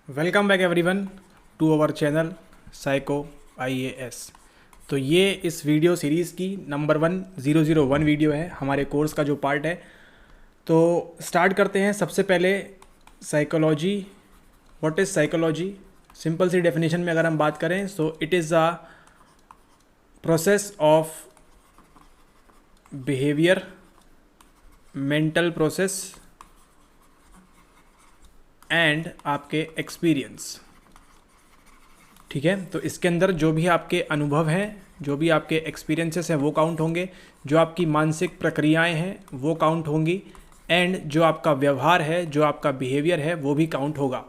Welcome back everyone to our channel psycho IAS। तो ये इस वीडियो सीरीज़ की नंबर 1001 वीडियो है, हमारे कोर्स का जो पार्ट है। तो स्टार्ट करते हैं। सबसे पहले psychology, what is psychology. Simple सी डेफिनेशन में अगर हम बात करें so it is a process of behaviour, mental process and आपके एक्सपीरियंस। ठीक है, तो इसके अंदर जो भी आपके अनुभव हैं, जो भी आपके एक्सपीरियंसेस हैं वो काउंट होंगे, जो आपकी मानसिक प्रक्रियाएं हैं वो काउंट होंगी, एंड जो आपका व्यवहार है, जो आपका बिहेवियर है वो भी काउंट होगा।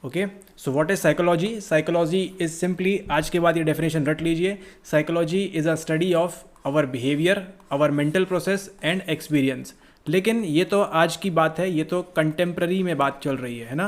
Okay, so what is psychology. Psychology is simply, आज के बाद ये डेफिनेशन रट लीजिए, psychology is a study of our behaviour, our mental process and experience. लेकिन ये तो आज की बात है, ये तो कंटेम्प्ररी में बात चल रही है ना,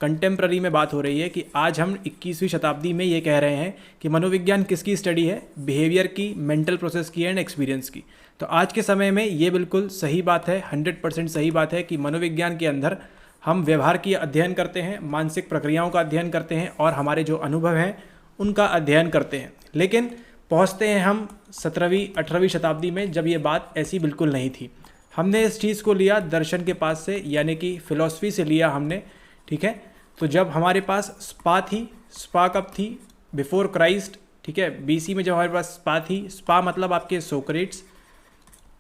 कंटेम्प्ररी में बात हो रही है कि आज हम 21वीं शताब्दी में ये कह रहे हैं कि मनोविज्ञान किसकी स्टडी है, बिहेवियर की, मेंटल प्रोसेस की एंड एक्सपीरियंस की। तो आज के समय में ये बिल्कुल सही बात है, 100% सही बात है कि मनोविज्ञान के अंदर हम व्यवहार की अध्ययन करते हैं, मानसिक प्रक्रियाओं का अध्ययन करते हैं और हमारे जो अनुभव हैं उनका अध्ययन करते हैं। लेकिन पहुँचते हैं हम 17वीं 18वीं शताब्दी में, जब ये बात ऐसी बिल्कुल नहीं थी। हमने इस चीज़ को लिया दर्शन के पास से, यानी कि फिलॉसफी से लिया हमने। ठीक है, तो जब हमारे पास स्पा थी, स्पा कब थी, बिफोर क्राइस्ट। ठीक है, BC में जब हमारे पास स्पा थी, स्पा मतलब आपके सोक्रेट्स,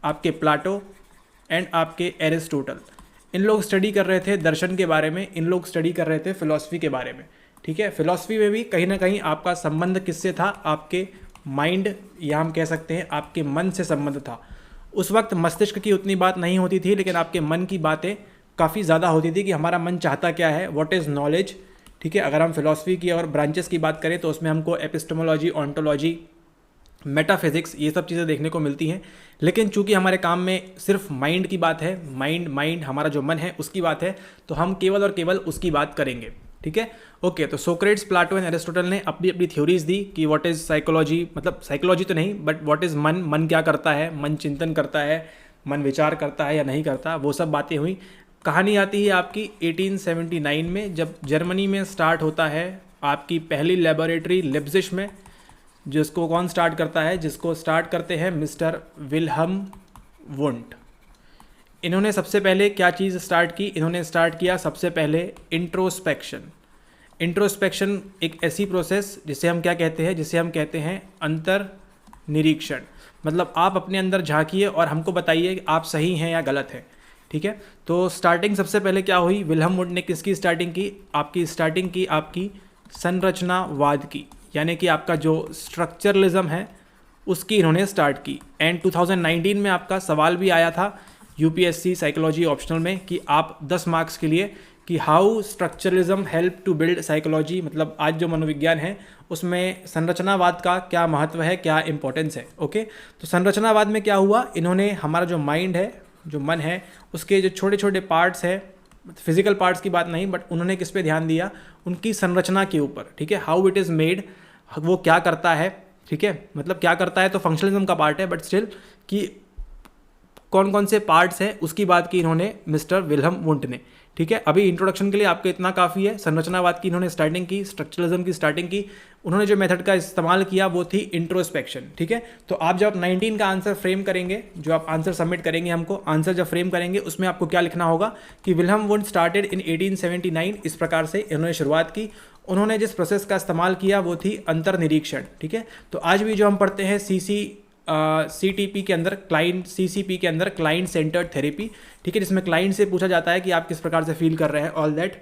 आपके प्लाटो एंड आपके एरिस्टोटल, इन लोग स्टडी कर रहे थे दर्शन के बारे में, इन लोग स्टडी कर रहे थे फिलॉसफी के बारे में। ठीक है, फिलॉसफी में भी कहीं ना कहीं आपका संबंध किससे था, आपके माइंड, या हम कह सकते हैं आपके मन से संबंध था। उस वक्त मस्तिष्क की उतनी बात नहीं होती थी, लेकिन आपके मन की बातें काफ़ी ज़्यादा होती थी कि हमारा मन चाहता क्या है, व्हाट इज़ नॉलेज। ठीक है, अगर हम फिलॉसफी की और ब्रांचेस की बात करें तो उसमें हमको एपिस्टेमोलॉजी, ऑन्टोलॉजी, मेटाफिजिक्स, ये सब चीज़ें देखने को मिलती हैं। लेकिन चूंकि हमारे काम में सिर्फ माइंड की बात है, माइंड हमारा जो मन है उसकी बात है, तो हम केवल और केवल उसकी बात करेंगे। ठीक है, ओके। तो सोक्रेट्स, प्लाटो एंड एरिस्टोटल ने अपनी अपनी थ्योरीज दी कि व्हाट इज़ साइकोलॉजी, मतलब साइकोलॉजी तो नहीं बट व्हाट इज़ मन, मन क्या करता है, मन चिंतन करता है, मन विचार करता है या नहीं करता, वो सब बातें हुई। कहानी आती है आपकी 1879 में, जब जर्मनी में स्टार्ट होता है आपकी पहली लेबोरेटरी लिप्जिश में। जिसको कौन स्टार्ट करता है, जिसको स्टार्ट करते हैं मिस्टर विल्हम वुंट। इन्होंने सबसे पहले क्या चीज़ स्टार्ट की, इन्होंने स्टार्ट किया सबसे पहले इंट्रोस्पेक्शन। इंट्रोस्पेक्शन एक ऐसी प्रोसेस जिसे हम क्या कहते हैं, जिसे हम कहते हैं अंतर निरीक्षण। मतलब आप अपने अंदर झांकिए और हमको बताइए कि आप सही हैं या गलत हैं। ठीक है, तो स्टार्टिंग सबसे पहले क्या हुई, विल्हम वुंट ने किसकी स्टार्टिंग की, आपकी स्टार्टिंग की आपकी संरचनावाद की, यानी कि आपका जो स्ट्रक्चरलिज्म है उसकी इन्होंने स्टार्ट की। एंड 2019 में आपका सवाल भी आया था UPSC साइकोलॉजी ऑप्शनल में कि आप 10 मार्क्स के लिए कि how structuralism help to build psychology, मतलब आज जो मनोविज्ञान है उसमें संरचनावाद का क्या महत्व है, क्या इंपॉर्टेंस है। ओके, तो संरचनावाद में क्या हुआ, इन्होंने हमारा जो माइंड है, जो मन है, उसके जो छोटे छोटे पार्ट्स है, फिजिकल पार्ट्स की बात नहीं, बट उन्होंने किस पे ध्यान दिया, उनकी संरचना के ऊपर। ठीक है, हाउ इट इज़ मेड, वो क्या करता है। ठीक है, मतलब क्या करता है तो फंक्शनलिज्म का पार्ट है, बट स्टिल कि कौन कौन से पार्ट्स हैं उसकी बात की इन्होंने मिस्टर विल्हम वुंट ने। ठीक है, अभी इंट्रोडक्शन के लिए आपको इतना काफ़ी है। संरचनावाद की इन्होंने स्टार्टिंग की, स्ट्रक्चरलिज्म की स्टार्टिंग की। उन्होंने जो मेथड का इस्तेमाल किया वो थी इंट्रोस्पेक्शन। ठीक है, तो आप जब 19 का आंसर फ्रेम करेंगे, जो आप आंसर सबमिट करेंगे हमको, आंसर जब फ्रेम करेंगे उसमें आपको क्या लिखना होगा कि विल्हम वुंट स्टार्टेड इन 1879, इस प्रकार से इन्होंने शुरुआत की। उन्होंने जिस प्रोसेस का इस्तेमाल किया वो थी अंतर निरीक्षण। ठीक है, तो आज भी जो हम पढ़ते हैं CTP के अंदर, क्लाइंट CCP के अंदर क्लाइंट सेंटर्ड थेरेपी। ठीक है, जिसमें क्लाइंट से पूछा जाता है कि आप किस प्रकार से फील कर रहे हैं, ऑल दैट,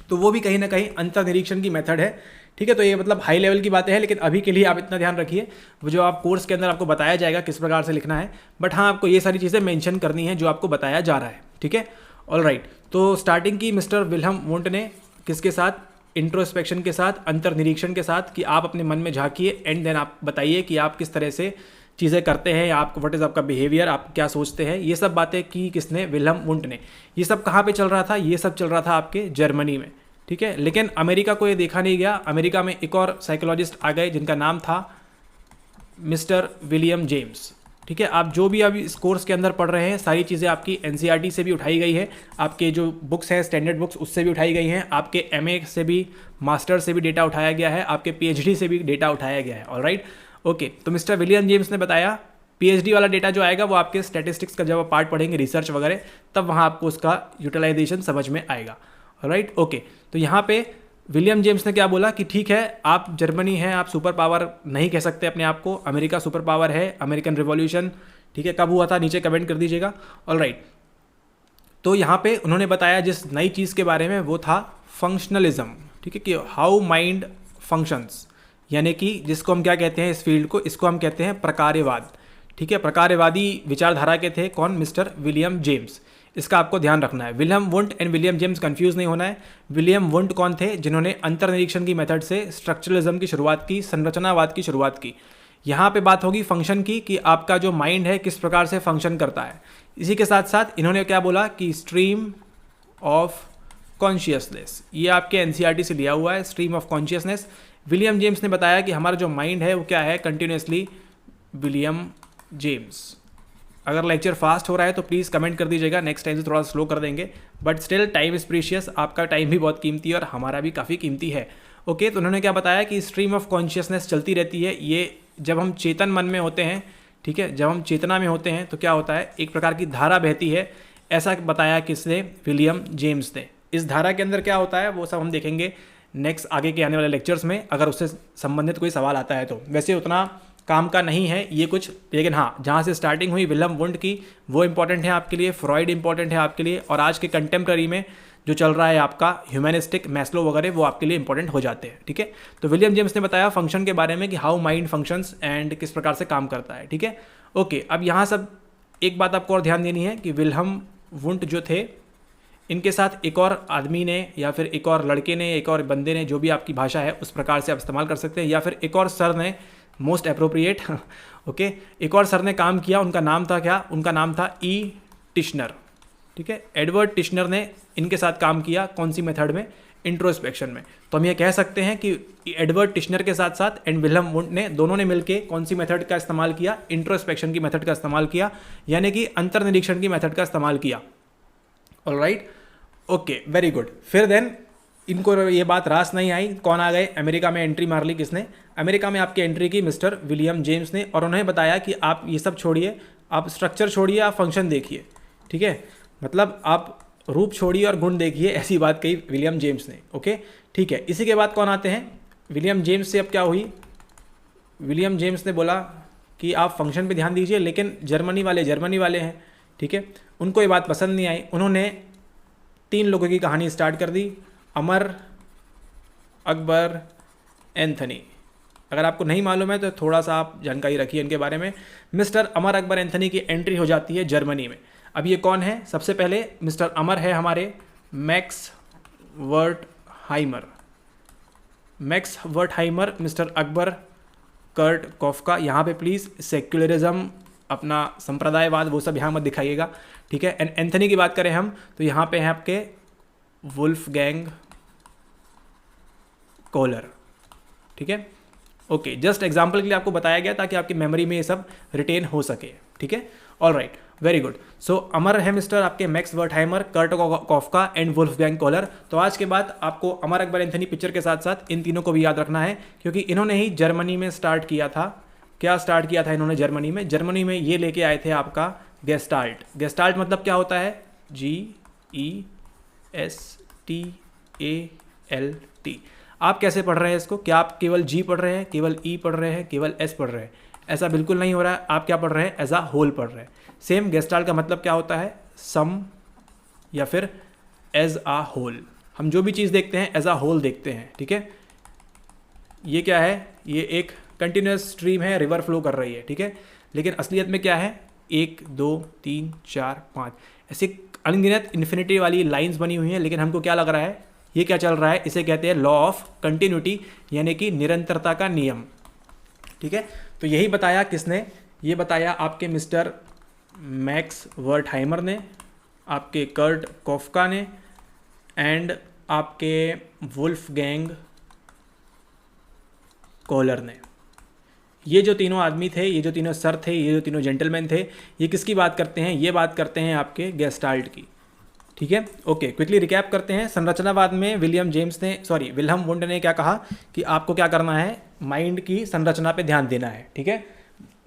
तो वो भी कहीं ना कहीं अंतर निरीक्षण की मेथड है। ठीक है, तो ये मतलब हाई लेवल की बातें हैं, लेकिन अभी के लिए आप इतना ध्यान रखिए, वो जो आप कोर्स के अंदर आपको बताया जाएगा किस प्रकार से लिखना है, बट हाँ आपको ये सारी चीज़ें मेंशन करनी है जो आपको बताया जा रहा है। ठीक है, ऑल राइट। तो स्टार्टिंग की मिस्टर विल्हम वुंट ने किसके साथ, इंट्रोस्पेक्शन के साथ, अंतर निरीक्षण के साथ, कि आप अपने मन में झांकिए एंड देन आप बताइए कि आप किस तरह से चीज़ें करते हैं, आप व्हाट इज़ आपका बिहेवियर, आप क्या सोचते हैं। ये सब बातें की किसने, विल्हम वुंट ने। ये सब कहाँ पे चल रहा था, ये सब चल रहा था आपके जर्मनी में। ठीक है, लेकिन अमेरिका को ये देखा नहीं गया। अमेरिका में एक और साइकोलॉजिस्ट आ गए जिनका नाम था मिस्टर विलियम जेम्स। ठीक है, आप जो भी अभी इस कोर्स के अंदर पढ़ रहे हैं सारी चीज़ें आपकी एनसीईआरटी से भी उठाई गई है, आपके जो बुक्स हैं स्टैंडर्ड बुक्स उससे भी उठाई गई हैं, आपके एमए से भी, मास्टर से भी डेटा उठाया गया है, आपके पीएचडी से भी डेटा उठाया गया है। Alright, okay. तो मिस्टर विलियम जेम्स ने बताया पीएचडी वाला डेटा जो आएगा वो आपके स्टैटिस्टिक्स का जब आप पार्ट पढ़ेंगे, रिसर्च वगैरह, तब वहाँ आपको उसका यूटिलाइजेशन समझ में आएगा। Alright, okay. तो यहाँ पे विलियम जेम्स ने क्या बोला कि ठीक है, आप जर्मनी हैं, आप सुपर पावर नहीं कह सकते अपने आप को, अमेरिका सुपर पावर है, अमेरिकन रिवॉल्यूशन, ठीक है, कब हुआ था नीचे कमेंट कर दीजिएगा। ऑलराइट, तो यहाँ पे उन्होंने बताया जिस नई चीज़ के बारे में वो था फंक्शनलिज्म, ठीक है, कि हाउ माइंड फंक्शंस, यानी कि जिसको हम क्या कहते हैं इस फील्ड को, इसको हम कहते हैं प्रकार्यवाद। ठीक है, प्रकार्यवादी विचारधारा के थे कौन? Mister William James. इसका आपको ध्यान रखना है, William Wundt and William James confuse नहीं होना है। विलियम वुंट कौन थे? जिन्होंने अंतर्निरीक्षण की मेथड से स्ट्रक्चरलिज्म की शुरुआत की, संरचनावाद की शुरुआत की। यहाँ पे बात होगी फंक्शन की, कि आपका जो माइंड है किस प्रकार से फंक्शन करता है। इसी के साथ साथ इन्होंने क्या बोला कि स्ट्रीम ऑफ कॉन्शियसनेस, ये आपके एनसीईआरटी से लिया हुआ है, stream of consciousness. William James ने बताया कि हमारा जो माइंड है वो क्या है, कंटिन्यूसली। William James. अगर लेक्चर फास्ट हो रहा है तो प्लीज़ कमेंट कर दीजिएगा, नेक्स्ट टाइम से थोड़ा स्लो कर देंगे, but still time is precious, आपका टाइम भी बहुत कीमती है और हमारा भी काफ़ी कीमती है। ओके, तो उन्होंने क्या बताया कि स्ट्रीम ऑफ कॉन्शियसनेस चलती रहती है। ये जब हम चेतन मन में होते हैं, ठीक है, जब हम चेतना में होते हैं तो क्या होता है, एक प्रकार की धारा बहती है, ऐसा बताया किसने? विलियम जेम्स ने। इस धारा के अंदर क्या होता है वो सब हम देखेंगे नेक्स्ट आगे के आने वाले लेक्चर्स में, अगर उससे संबंधित कोई सवाल आता है तो। वैसे उतना काम का नहीं है ये कुछ, लेकिन हाँ, जहाँ से स्टार्टिंग हुई विलियम वुंट की वो इंपॉर्टेंट है आपके लिए, फ्रॉइड इंपॉर्टेंट है आपके लिए, और आज के कंटेम्प्रेरी में जो चल रहा है आपका ह्यूमैनिस्टिक, मैस्लो वगैरह, वो आपके लिए इंपॉर्टेंट हो जाते हैं। ठीक है, तो विलियम जेम्स ने बताया फंक्शन के बारे में कि हाउ माइंड फंक्शंस एंड किस प्रकार से काम करता है। ठीक है, ओके। अब यहाँ सब एक बात आपको और ध्यान देनी है कि विलियम वुंट जो थे, इनके साथ एक और आदमी ने या फिर एक और लड़के ने, एक और बंदे ने, जो भी आपकी भाषा है उस प्रकार से आप इस्तेमाल कर सकते हैं, या फिर एक और सर ने, मोस्ट अप्रोप्रिएट, ओके, एक और सर ने काम किया। उनका नाम था क्या? उनका नाम था ई टिश्नर। ठीक है, एडवर्ड टिश्नर ने इनके साथ काम किया। कौन सी मेथड में? इंट्रोस्पेक्शन में। तो हम ये कह सकते हैं कि एडवर्ड टिश्नर के साथ साथ एंड विलियम वुंट ने, दोनों ने मिलकर कौन सी मेथड का इस्तेमाल किया? इंट्रोस्पेक्शन की मेथड का इस्तेमाल किया, यानी कि अंतर्निरीक्षण की मेथड का इस्तेमाल किया। Alright, okay, very good. फिर देन इनको ये बात रास नहीं आई, कौन आ गए? अमेरिका में एंट्री मार ली किसने? अमेरिका में आपकी एंट्री की मिस्टर विलियम जेम्स ने, और उन्हें बताया कि आप ये सब छोड़िए, आप स्ट्रक्चर छोड़िए, आप फंक्शन देखिए। ठीक है, मतलब आप रूप छोड़िए और गुण देखिए, ऐसी बात कही विलियम जेम्स ने। ओके, ठीक है। इसी के बाद कौन आते हैं? विलियम जेम्स से अब क्या हुई? विलियम जेम्स ने बोला कि आप फंक्शन पे ध्यान दीजिए, लेकिन जर्मनी वाले हैं, ठीक है, उनको ये बात पसंद नहीं आई। उन्होंने 3 लोगों की कहानी स्टार्ट कर दी, अमर, अकबर, एंथनी। अगर आपको नहीं मालूम है तो थोड़ा सा आप जानकारी रखिए इनके बारे में। मिस्टर अमर अकबर एंथनी की एंट्री हो जाती है जर्मनी में। अब ये कौन है? सबसे पहले मिस्टर अमर है हमारे Max Wertheimer. Max Wertheimer, mister Akbar Kurt Koffka. यहाँ पे प्लीज़ सेक्युलरिज्म, अपना संप्रदायवाद, वो सब यहाँ मत दिखाइएगा। ठीक है, एंड एंथनी की बात करें हम तो यहाँ पे हैं आपके वुल्फगैंग कोहलर। ठीक है, ओके, जस्ट एग्जाम्पल के लिए आपको बताया गया ताकि आपकी मेमोरी में ये सब रिटेन हो सके। ठीक है, ऑल राइट, वेरी गुड। सो अमर है मिस्टर आपके max वर्टहाइमर, Kurt कॉफका and Wolfgang Kohler. तो आज के बाद आपको अमर अकबर एंथनी पिक्चर के साथ साथ इन तीनों को भी याद रखना है, क्योंकि इन्होंने ही जर्मनी में स्टार्ट किया था। क्या स्टार्ट किया था इन्होंने जर्मनी में? जर्मनी में ये लेके आए थे आपका गेस्टाल्ट। गेस्टाल्ट मतलब क्या होता है? GESTALT। आप कैसे पढ़ रहे हैं इसको? क्या आप केवल जी पढ़ रहे हैं, केवल ई पढ़ रहे हैं, केवल एस पढ़ रहे हैं? ऐसा बिल्कुल नहीं हो रहा है। आप क्या पढ़ रहे हैं? एज अ होल पढ़ रहे हैं। सेम गेस्टाल्ट का मतलब क्या होता है? सम या फिर एज अ होल। हम जो भी चीज़ देखते हैं एज अ होल देखते हैं। ठीक है, ये क्या है? ये एक कंटिन्यूस स्ट्रीम है, रिवर फ्लो कर रही है। ठीक है, लेकिन असलियत में क्या है? 1 2 3 4 5 ऐसे अनगिनत इन्फिनिटी वाली लाइंस बनी हुई हैं, लेकिन हमको क्या लग रहा है? ये क्या चल रहा है? इसे कहते हैं लॉ ऑफ कंटिन्यूटी, यानी कि निरंतरता का नियम। ठीक है, तो यही बताया किसने? ये बताया आपके मिस्टर मैक्स वर्टहाइमर ने, आपके कर्ट कॉफका ने, एंड आपके वुल्फगैंग कोहलर ने। ये जो तीनों आदमी थे, ये जो तीनों सर थे, ये जो तीनों जेंटलमैन थे, ये किसकी बात करते हैं? ये बात करते हैं आपके गेस्टाल्ट की। ठीक है, ओके, क्विकली रिकैप करते हैं। संरचनावाद में विल्हम वुंड ने क्या कहा कि आपको क्या करना है, माइंड की संरचना पे ध्यान देना है। ठीक है,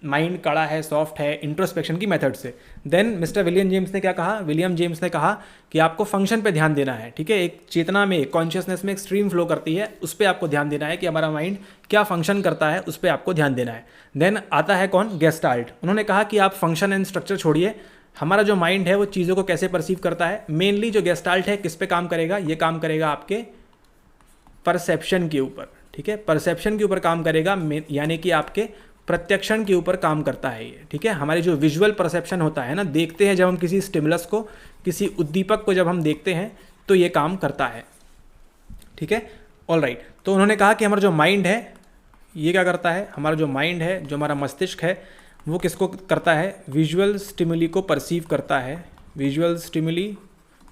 माइंड कड़ा है, सॉफ्ट है, इंट्रोस्पेक्शन की मेथड से। देन मिस्टर विलियम जेम्स ने क्या कहा? विलियम जेम्स ने कहा कि आपको फंक्शन पे ध्यान देना है। ठीक है, एक चेतना में, कॉन्शियसनेस में एक स्ट्रीम फ्लो करती है, उस पर आपको ध्यान देना है कि हमारा माइंड क्या फंक्शन करता है, उस पर आपको ध्यान देना है। देन आता है कौन? गेस्टाल्ट। उन्होंने कहा कि आप फंक्शन एंड स्ट्रक्चर छोड़िए, हमारा जो माइंड है वो चीज़ों को कैसे परसीव करता है। मेनली जो गेस्टाल्ट है किस पे काम करेगा? ये काम करेगा आपके परसेप्शन के ऊपर। ठीक है, परसेप्शन के ऊपर काम करेगा, यानी कि आपके प्रत्यक्षण के ऊपर काम करता है ये। ठीक है, हमारे जो विजुअल परसेप्शन होता है ना, देखते हैं जब हम किसी स्टिमुलस को, किसी उद्दीपक को जब हम देखते हैं तो ये काम करता है। ठीक है, ऑल राइट। तो उन्होंने कहा कि हमारा जो माइंड है ये क्या करता है? हमारा जो माइंड है, जो हमारा मस्तिष्क है, वो किसको करता है? विजुअल स्टिमुली को परसीव करता है, विजुअल स्टिमुली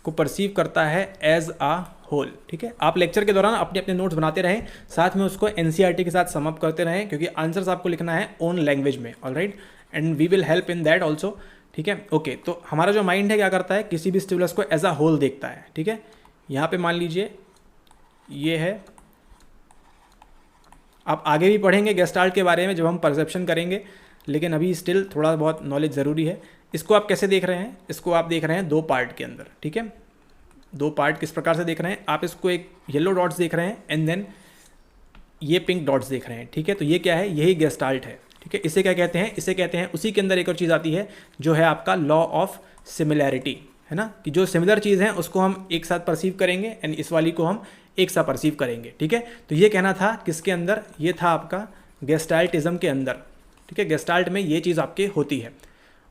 को परसीव करता है एज आ होल। ठीक है, आप लेक्चर के दौरान अपने अपने नोट्स बनाते रहें, साथ में उसको एनसीईआरटी के साथ समअप करते रहें, क्योंकि आंसर्स आपको लिखना है ओन लैंग्वेज में। Alright, and we will help in that also. ठीक है, ओके। तो हमारा जो माइंड है क्या करता है? किसी भी स्टिमुलस को एज आ होल देखता है। ठीक है, यहाँ पे मान लीजिए ये है, आप आगे भी पढ़ेंगे गेस्टाल्ट के बारे में जब हम परसेप्शन करेंगे, लेकिन अभी स्टिल थोड़ा बहुत नॉलेज ज़रूरी है। इसको आप कैसे देख रहे हैं? इसको आप देख रहे हैं दो पार्ट के अंदर। ठीक है, दो पार्ट किस प्रकार से देख रहे हैं आप? इसको एक येलो डॉट्स देख रहे हैं एंड देन ये पिंक डॉट्स देख रहे हैं। ठीक है, तो ये क्या है? यही गेस्टाल्ट है। ठीक है, इसे क्या कहते हैं? इसे कहते हैं, उसी के अंदर एक और चीज़ आती है जो है आपका लॉ ऑफ सिमिलैरिटी, है ना, कि जो सिमिलर चीज़ है उसको हम एक साथ परसीव करेंगे एंड इस वाली को हम एक साथ परसीव करेंगे। ठीक है, तो ये कहना था किसके अंदर? ये था आपका गेस्टाल्टिज्म के अंदर। ठीक है, गेस्टाल्ट में ये चीज़ आपके होती है।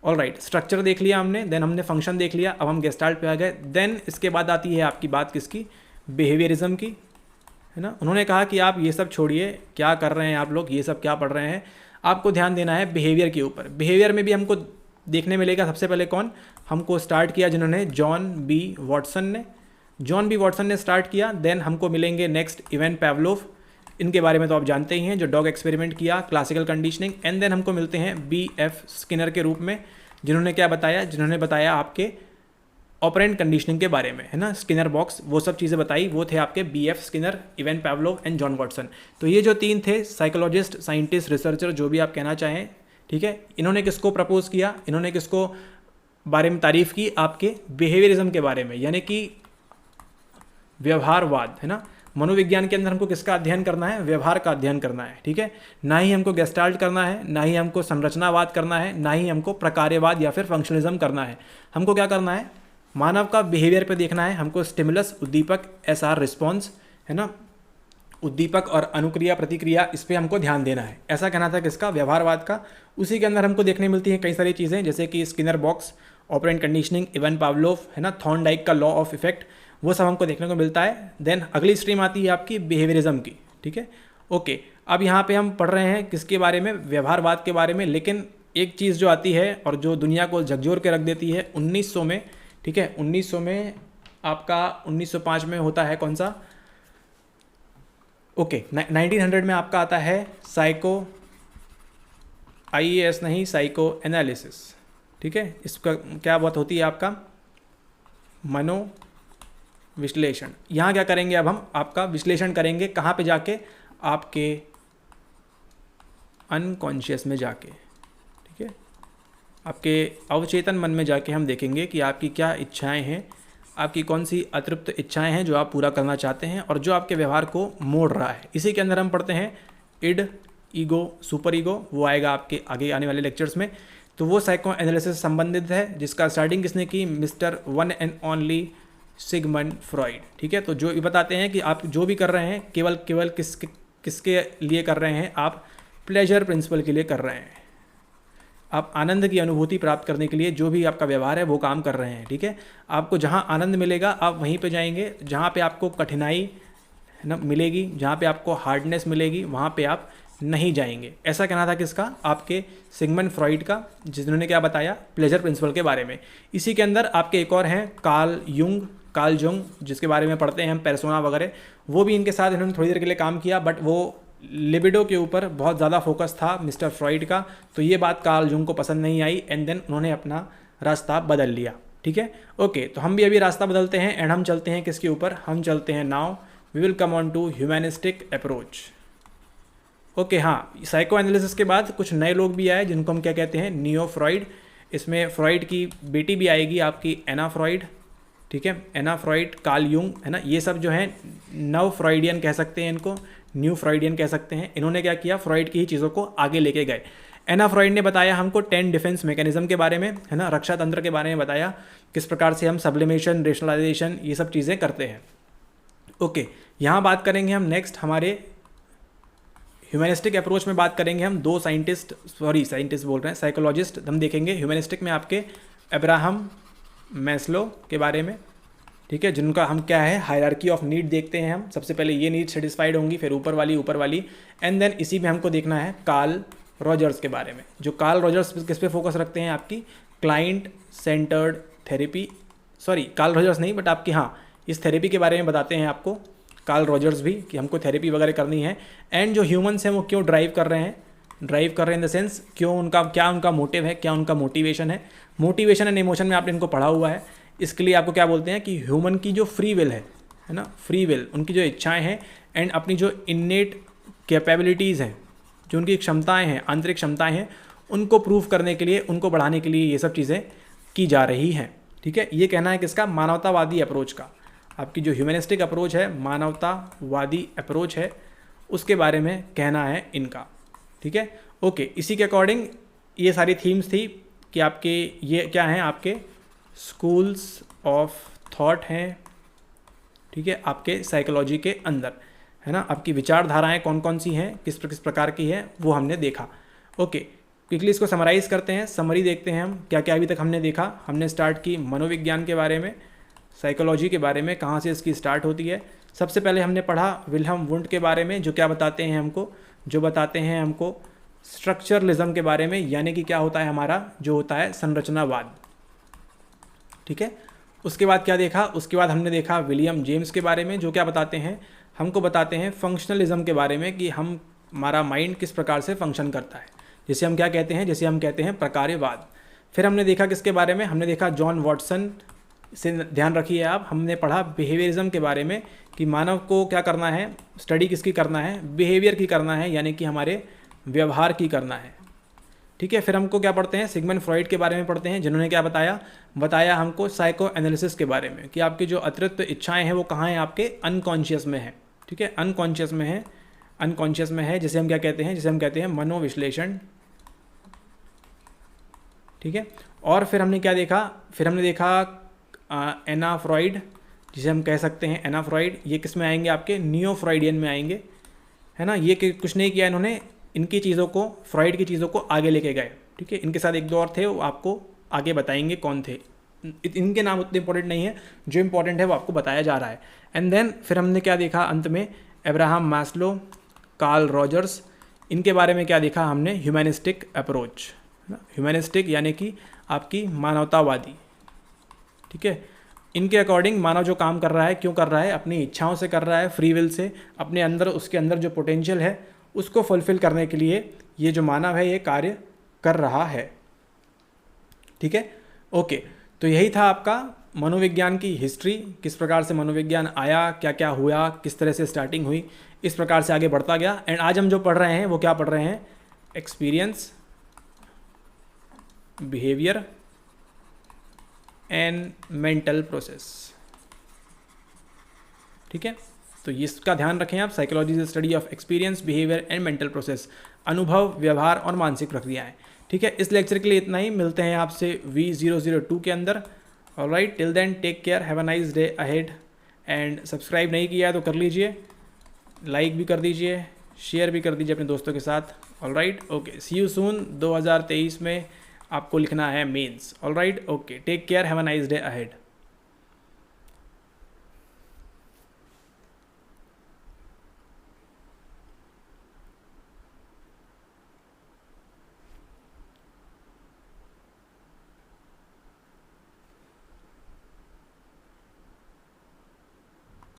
ऑल राइट, स्ट्रक्चर देख लिया हमने, देन हमने फंक्शन देख लिया, अब हम गेस्टाल्ट पे आ गए। देन इसके बाद आती है आपकी बात किसकी? बिहेवियरिज्म की, है ना। उन्होंने कहा कि आप ये सब छोड़िए, क्या कर रहे हैं आप लोग, ये सब क्या पढ़ रहे हैं, आपको ध्यान देना है बिहेवियर के ऊपर। बिहेवियर में भी हमको देखने मिलेगा सबसे पहले कौन हमको स्टार्ट किया, जिन्होंने जॉन बी वॉटसन ने स्टार्ट किया। देन हमको मिलेंगे नेक्स्ट इवन पैवलोव, इनके बारे में तो आप जानते ही हैं, जो डॉग एक्सपेरिमेंट किया, क्लासिकल कंडीशनिंग। एंड देन हमको मिलते हैं B.F. स्किनर के रूप में, जिन्होंने क्या बताया? जिन्होंने बताया आपके ऑपरेंट कंडीशनिंग के बारे में, है ना, स्किनर बॉक्स, वो सब चीज़ें बताई, वो थे आपके B.F. Skinner, even Pavlov and John Watson. तो ये जो तीन थे साइकोलॉजिस्ट, साइंटिस्ट, रिसर्चर, जो भी आप कहना चाहें। ठीक है, इन्होंने किसको प्रपोज किया? इन्होंने किसको बारे में तारीफ की? आपके बिहेवियरिज्म के बारे में, यानी कि व्यवहारवाद, है ना। मनोविज्ञान के अंदर हमको किसका अध्ययन करना है? व्यवहार का अध्ययन करना है। ठीक है, ना ही हमको गेस्टाल्ट करना है, ना ही हमको संरचनावाद करना है, ना ही हमको प्रकार्यवाद या फिर फंक्शनलिज्म करना है। हमको क्या करना है? मानव का बिहेवियर पे देखना है हमको। स्टिमुलस, उद्दीपक, SR रिस्पॉन्स, है ना, उद्दीपक और अनुक्रिया प्रतिक्रिया, इस पर हमको ध्यान देना है। ऐसा कहना था किसका? व्यवहारवाद का। उसी के अंदर हमको देखने मिलती हैं कई सारी चीज़ें, जैसे कि Skinner box, operant conditioning, even Pavlov, है ना, थॉर्नडाइक का लॉ ऑफ इफेक्ट, वो सब हमको देखने को मिलता है। देन अगली स्ट्रीम आती है आपकी बिहेवियरिज्म की। ठीक है, ओके। अब यहाँ पे हम पढ़ रहे हैं किसके बारे में? व्यवहारवाद के बारे में। लेकिन एक चीज़ जो आती है और जो दुनिया को झकझोर के रख देती है 1900 में, ठीक है, 1900 में आपका 1905 में होता है कौन सा? ओके, 1900 में आपका आता है साइको IAS नहीं, साइको एनालिसिस। ठीक है, इसका क्या बात होती है? आपका मनो विश्लेषण। यहाँ क्या करेंगे? अब हम आपका विश्लेषण करेंगे, कहाँ पे जाके? आपके अनकॉन्शियस में जाके। ठीक है, आपके अवचेतन मन में जाके हम देखेंगे कि आपकी क्या इच्छाएं हैं, आपकी कौन सी अतृप्त इच्छाएं हैं जो आप पूरा करना चाहते हैं और जो आपके व्यवहार को मोड़ रहा है। इसी के अंदर हम पढ़ते हैं इड, ईगो, सुपर ईगो, वो आएगा आपके आगे आने वाले लेक्चर्स में। तो वो साइको एनालिसिस से संबंधित है, जिसका स्टार्टिंग किसने की? Mister one and only Sigmund Freud. ठीक है, तो जो ये बताते हैं कि आप जो भी कर रहे हैं केवल किसके लिए कर रहे हैं? आप प्लेजर प्रिंसिपल के लिए कर रहे हैं। आप आनंद की अनुभूति प्राप्त करने के लिए जो भी आपका व्यवहार है वो काम कर रहे हैं। ठीक है, आपको जहाँ आनंद मिलेगा आप वहीं पे जाएंगे, जहाँ पे आपको कठिनाई, है ना, मिलेगी, जहाँ पे आपको हार्डनेस मिलेगी, वहाँ पे आप नहीं जाएंगे। ऐसा कहना था किसका? आपके सिगमंड फ्रॉइड का, जिन्होंने क्या बताया? प्लेजर प्रिंसिपल के बारे में। इसी के अंदर आपके एक और हैं कार्ल जुंग, जिसके बारे में पढ़ते हैं हम पेर्सोना वगैरह, वो भी इनके साथ इन्होंने थोड़ी देर के लिए काम किया, बट वो लिबिडो के ऊपर बहुत ज़्यादा फोकस था मिस्टर फ्रॉइड का, तो ये बात कार्ल जूंग को पसंद नहीं आई एंड देन उन्होंने अपना रास्ता बदल लिया। ठीक है, ओके, तो हम भी अभी रास्ता बदलते हैं एंड हम चलते हैं किसके ऊपर, हम चलते हैं now we will come on to humanistic approach. Okay, हाँ, साइको एनालिसिस के बाद कुछ नए लोग भी आए जिनको हम क्या कहते हैं, नियो फ्रॉइड। इसमें फ्रॉइड की बेटी भी आएगी आपकी एना फ्रॉइड। ठीक है, एना फ्रॉइड, कार्ल यूंग, है ना, ये सब जो है नव फ्रॉइडियन कह सकते हैं इनको, न्यू फ्रॉइडियन कह सकते हैं। इन्होंने क्या किया, फ्रॉइड की ही चीज़ों को आगे लेके गए। एना फ्रॉइड ने बताया हमको 10 डिफेंस मैकेनिज्म के बारे में, है ना, रक्षा तंत्र के बारे में बताया, किस प्रकार से हम सब्लिमेशन, रेशनलाइजेशन, ये सब चीज़ें करते हैं। ओके, यहाँ बात करेंगे हम नेक्स्ट हमारे ह्यूमैनिस्टिक अप्रोच में बात करेंगे हम दो साइंटिस्ट बोल रहे हैं, साइकोलॉजिस्ट हम देखेंगे ह्यूमैनिस्टिक में आपके अब्राहम मैस्लो के बारे में। ठीक है, जिनका हम क्या है, हायरार्की ऑफ नीड देखते हैं हम। सबसे पहले ये नीड सेटिस्फाइड होंगी, फिर ऊपर वाली एंड देन इसी में हमको देखना है कार्ल रॉजर्स के बारे में। जो कार्ल रॉजर्स किस पे फोकस रखते हैं, आपकी client centred therapy, Karl Rogers नहीं बट आपकी, हाँ, इस थेरेपी के बारे में बताते हैं आपको कार्ल रॉजर्स भी, कि हमको थेरेपी वगैरह करनी है एंड जो ह्यूमंस हैं वो क्यों ड्राइव कर रहे हैं इन द सेंस क्यों, उनका क्या उनका मोटिव है, क्या उनका मोटिवेशन है। मोटिवेशन एंड इमोशन में आपने इनको पढ़ा हुआ है। इसके लिए आपको क्या बोलते हैं कि ह्यूमन की जो फ्री विल है ना, फ्री विल, उनकी जो इच्छाएं हैं एंड अपनी जो इन्नेट कैपेबिलिटीज़ हैं, जो उनकी क्षमताएं हैं, आंतरिक क्षमताएं हैं, उनको प्रूव करने के लिए, उनको बढ़ाने के लिए ये सब चीज़ें की जा रही हैं। ठीक है, ये कहना है किसका, मानवतावादी अप्रोच का। आपकी जो ह्यूमैनिस्टिक अप्रोच है, मानवतावादी अप्रोच है, उसके बारे में कहना है इनका। ठीक है, ओके, इसी के अकॉर्डिंग ये सारी थीम्स थी कि आपके ये क्या हैं, आपके स्कूल्स ऑफ थॉट हैं। ठीक है, आपके साइकोलॉजी के अंदर, है ना, आपकी विचारधाराएं कौन कौन सी हैं, किस प्रकार की है, वो हमने देखा। ओके, क्विकली इसको समराइज करते हैं, समरी देखते हैं हम क्या क्या अभी तक हमने देखा। हमने स्टार्ट की मनोविज्ञान के बारे में, साइकोलॉजी के बारे में, कहाँ से इसकी स्टार्ट होती है। सबसे पहले हमने पढ़ा विल्हेम वुंड के बारे में, जो क्या बताते हैं हमको, जो बताते हैं हमको स्ट्रक्चरलिज्म के बारे में, यानी कि क्या होता है हमारा, जो होता है संरचनावाद। ठीक है, उसके बाद क्या देखा, उसके बाद हमने देखा विलियम जेम्स के बारे में, जो क्या बताते हैं हमको, बताते हैं फंक्शनलिज्म के बारे में, कि हमारा माइंड किस प्रकार से फंक्शन करता है, जिसे हम क्या कहते हैं, जिसे हम कहते हैं प्रकार्यवाद। फिर हमने देखा किसके बारे में, हमने देखा जॉन वॉटसन से, ध्यान रखिए आप, हमने पढ़ा बिहेवियरिज्म के बारे में, कि मानव को क्या करना है, स्टडी किसकी करना है, बिहेवियर की करना है, यानी कि हमारे व्यवहार की करना है। ठीक है, फिर हमको क्या पढ़ते हैं, सिगमंड फ्रॉइड के बारे में पढ़ते हैं, जिन्होंने क्या बताया हमको साइको एनालिसिस के बारे में, कि आपकी जो अतिरिक्त इच्छाएं हैं वो कहाँ हैं, आपके अनकॉन्शियस में है। ठीक है, अनकॉन्शियस में है, जिसे हम क्या कहते हैं, जिसे हम कहते हैं मनोविश्लेषण। ठीक है, और फिर हमने क्या देखा, फिर हमने देखा एना फ्रॉइड, जिसे हम कह सकते हैं एना फ्रॉइड। ये किस में आएंगे, आपके नियो फ्रॉइडियन में आएंगे, है ना। ये कुछ नहीं किया इन्होंने, इनकी चीज़ों को, फ्रॉइड की चीज़ों को आगे लेके गए। ठीक है, इनके साथ एक दो और थे, वो आपको आगे बताएंगे कौन थे। इनके नाम उतने इंपॉर्टेंट नहीं है, जो इंपॉर्टेंट है वो आपको बताया जा रहा है। एंड देन फिर हमने क्या देखा अंत में, अब्राहम मैस्लो, कार्ल रॉजर्स, इनके बारे में क्या देखा हमने, ह्यूमैनिस्टिक अप्रोच, ह्यूमैनिस्टिक यानी कि आपकी मानवतावादी। ठीक है, इनके अकॉर्डिंग मानव जो काम कर रहा है, क्यों कर रहा है, अपनी इच्छाओं से कर रहा है, फ्री विल से, अपने अंदर, उसके अंदर जो पोटेंशियल है उसको फुलफिल करने के लिए ये जो मानव है ये कार्य कर रहा है। ठीक है, ओके, तो यही था आपका मनोविज्ञान की हिस्ट्री, किस प्रकार से मनोविज्ञान आया, क्या क्या हुआ, किस तरह से स्टार्टिंग हुई, इस प्रकार से आगे बढ़ता गया। एंड आज हम जो पढ़ रहे हैं वो क्या पढ़ रहे हैं, experience, behaviour and mental process. ठीक है, तो इसका ध्यान रखें आप, psychology is study of experience, behaviour and mental process, अनुभव, व्यवहार और मानसिक प्रक्रियाएं। ठीक है, इस लेक्चर के लिए इतना ही, मिलते हैं आपसे V002 के अंदर। Alright, till then take care, have a nice day ahead. And subscribe नहीं किया है तो कर लीजिए, लाइक भी कर दीजिए, शेयर भी कर दीजिए अपने दोस्तों के साथ। Alright, okay, see you soon. 2023 में आपको लिखना है mains. Alright, okay, take care, have a nice day ahead.